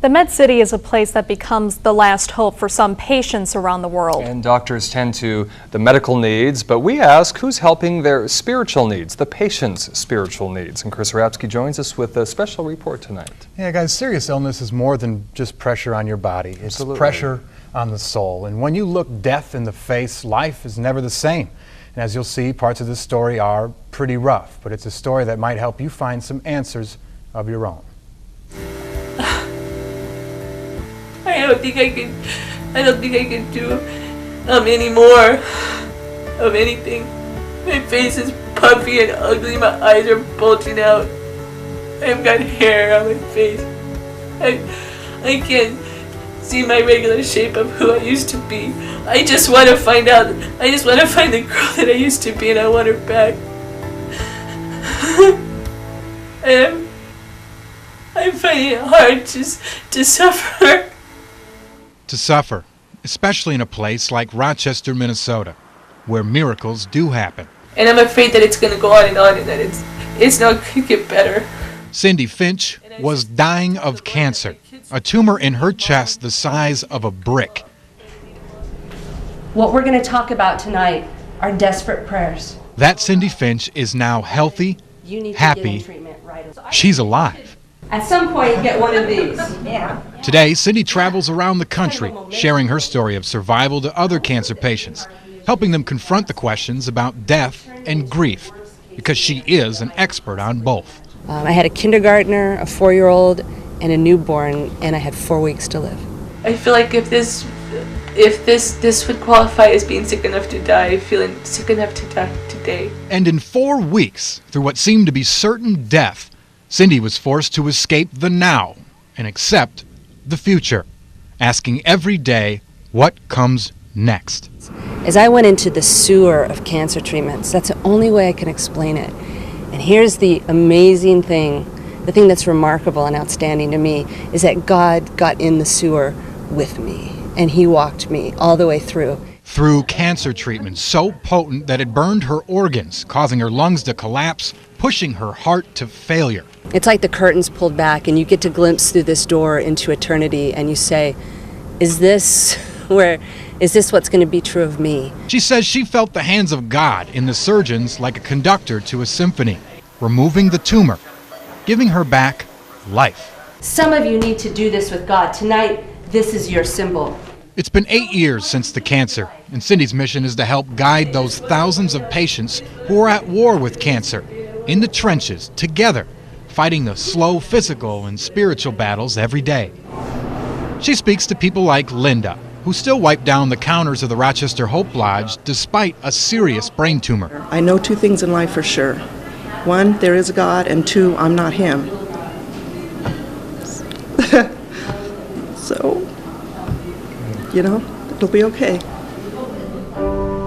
The Med City is a place that becomes the last hope for some patients around the world. And doctors tend to the medical needs, but we ask who's helping their spiritual needs, the patient's spiritual needs. And Chris Rapsky joins us with a special report tonight. Yeah, guys, serious illness is more than just pressure on your body. It's Absolutely. pressure on the soul. And when you look death in the face, life is never the same. And as you'll see, parts of this story are pretty rough, but it's a story that might help you find some answers of your own. I don't think I can do any more of anything. My face is puffy and ugly. My eyes are bulging out. I've got hair on my face. I can't see my regular shape of who I used to be. I just want to find out. I just want to find the girl that I used to be, and I want her back. I'm finding it hard just to suffer. To suffer, especially in a place like Rochester, Minnesota, where miracles do happen. And I'm afraid that it's going to go on, and that it's not going to get better. Cindy Finch was dying of cancer, a tumor in her chest the size of a brick. What we're going to talk about tonight are desperate prayers. That Cindy Finch is now healthy, happy, she's alive. At some point, get one of these. Today, Cindy travels around the country, sharing her story of survival to other cancer patients, helping them confront the questions about death and grief, because she is an expert on both. I had a kindergartner, a 4-year-old, and a newborn, and I had 4 weeks to live. I feel like if this would qualify as being sick enough to die, feeling sick enough to die today. And in 4 weeks, through what seemed to be certain death, Cindy was forced to escape the now and accept the future, asking every day what comes next. As I went into the sewer of cancer treatments, that's the only way I can explain it. And here's the amazing thing, the thing that's remarkable and outstanding to me, is that God got in the sewer with me, and He walked me all the way through. Through cancer treatment so potent that it burned her organs, causing her lungs to collapse, pushing her heart to failure. It's like the curtains pulled back and you get to glimpse through this door into eternity, and you say, is this what's going to be true of me? She says she felt the hands of God in the surgeons like a conductor to a symphony, removing the tumor, giving her back life. Some of you need to do this with God. Tonight, this is your symbol. It's been 8 years since the cancer, and Cindy's mission is to help guide those thousands of patients who are at war with cancer, in the trenches, together, fighting the slow physical and spiritual battles every day. She speaks to people like Linda, who still wipe down the counters of the Rochester Hope Lodge despite a serious brain tumor. I know 2 things in life for sure. 1, there is a God, and 2, I'm not Him. So, it'll be okay.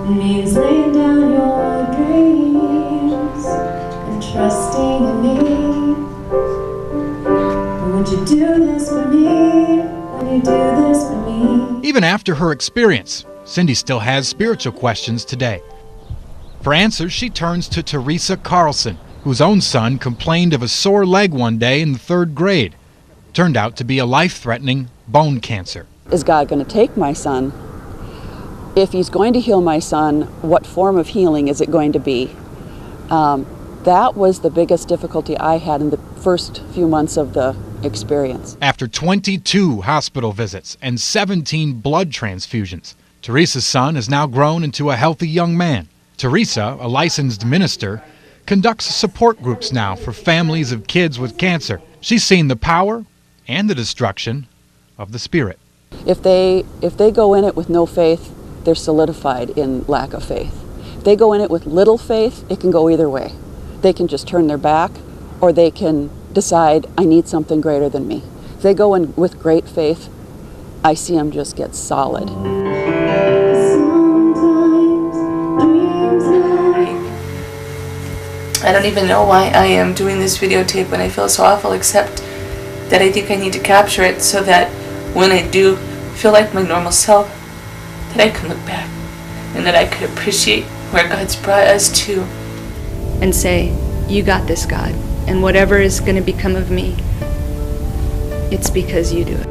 Means laying down your dreams and trusting in me. Would you do this for me? Would you do this for me? Even after her experience, Cindy still has spiritual questions today. For answers, she turns to Teresa Carlson, whose own son complained of a sore leg one day in the 3rd grade. Turned out to be a life-threatening bone cancer. Is God going to take my son? If He's going to heal my son, what form of healing is it going to be? That was the biggest difficulty I had in the first few months of the experience. After 22 hospital visits and 17 blood transfusions, Teresa's son has now grown into a healthy young man. Teresa, a licensed minister, conducts support groups now for families of kids with cancer. She's seen the power and the destruction of the Spirit. If they go in it with no faith, they're solidified in lack of faith. If they go in it with little faith, it can go either way. They can just turn their back, or they can decide, I need something greater than me. If they go in with great faith, I see them just get solid. I don't even know why I am doing this videotape when I feel so awful, except that I think I need to capture it so that when I do feel like my normal self, that I can look back and that I could appreciate where God's brought us to. And say, you got this, God, and whatever is going to become of me, It's because you do it.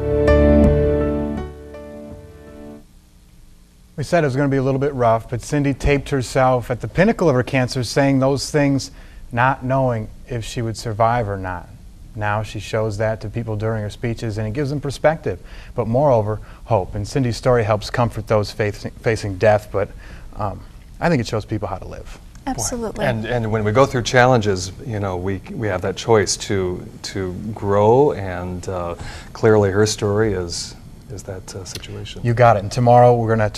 We said it was going to be a little bit rough, but Cindy taped herself at the pinnacle of her cancer, saying those things, not knowing if she would survive or not. Now she shows that to people during her speeches, and it gives them perspective, but moreover, hope. And Cindy's story helps comfort those facing death, but I think it shows people how to live. Absolutely. And when we go through challenges, you know, we have that choice to grow, and clearly her story is that situation. You got it. And tomorrow we're going to talk